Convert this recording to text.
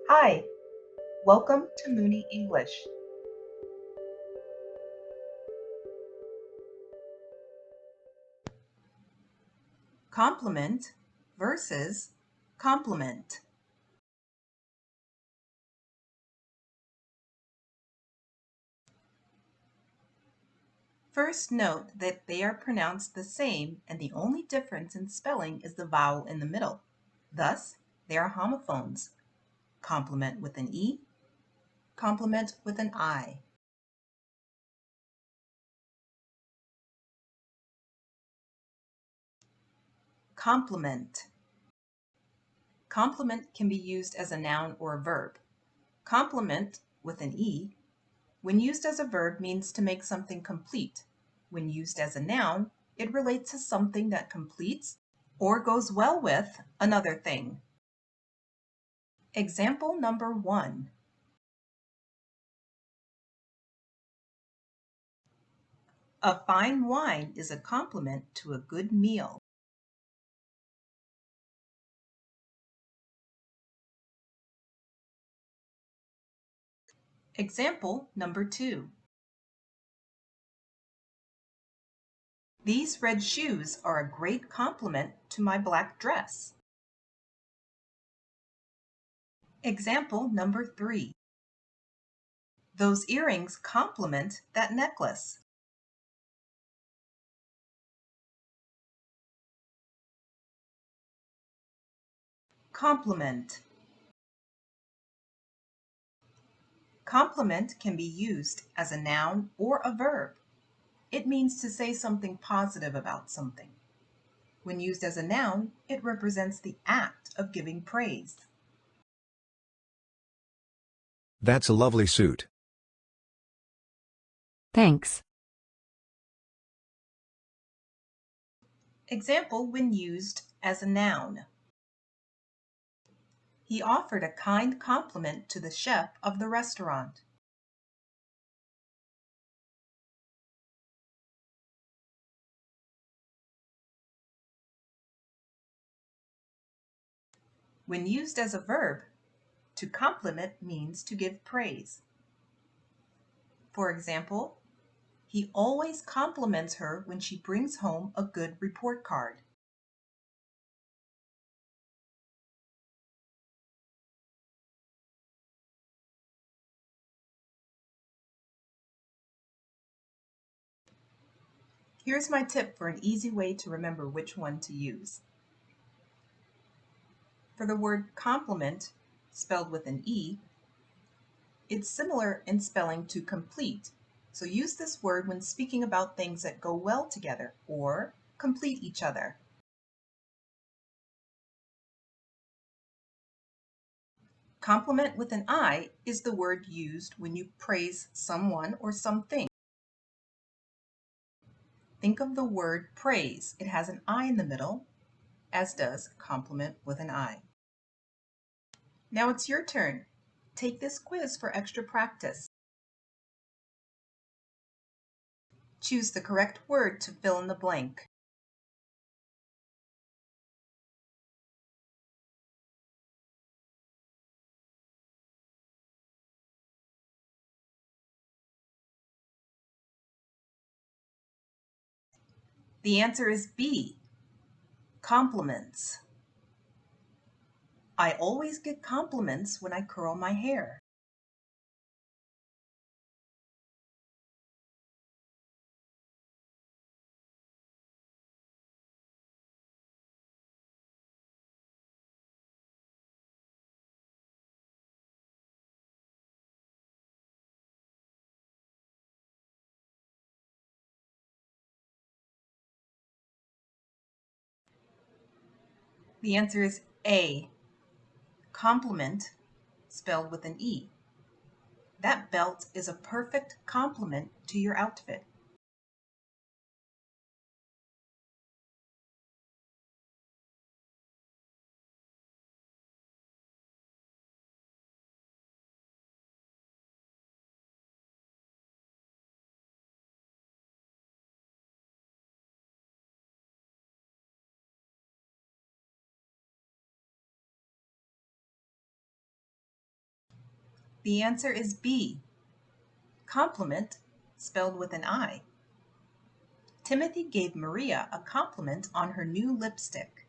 Hi, welcome to Mooney English. Compliment versus compliment. First, note that they are pronounced the same and the only difference in spelling is the vowel in the middle. Thus, they are homophones. Compliment with an E, compliment with an I. Compliment. Compliment can be used as a noun or a verb. Compliment with an E, when used as a verb, means to make something complete. When used as a noun, it relates to something that completes or goes well with another thing. Example number 1. A fine wine is a complement to a good meal. Example number 2. These red shoes are a great complement to my black dress. Example number 3. Those earrings complement that necklace. Compliment. Compliment can be used as a noun or a verb. It means to say something positive about something. When used as a noun, it represents the act of giving praise. That's a lovely suit. Thanks. Example when used as a noun. He offered a kind compliment to the chef of the restaurant. When used as a verb, to compliment means to give praise. For example, he always compliments her when she brings home a good report card. Here's my tip for an easy way to remember which one to use. For the word compliment, spelled with an E, it's similar in spelling to complete. So use this word when speaking about things that go well together or complete each other. Compliment with an I is the word used when you praise someone or something. Think of the word praise. It has an I in the middle, as does compliment with an I. Now it's your turn. Take this quiz for extra practice. Choose the correct word to fill in the blank. The answer is B, compliments. I always get compliments when I curl my hair. The answer is A, compliment, spelled with an E. That belt is a perfect complement to your outfit. The answer is B. Compliment, spelled with an I. Timothy gave Maria a compliment on her new lipstick.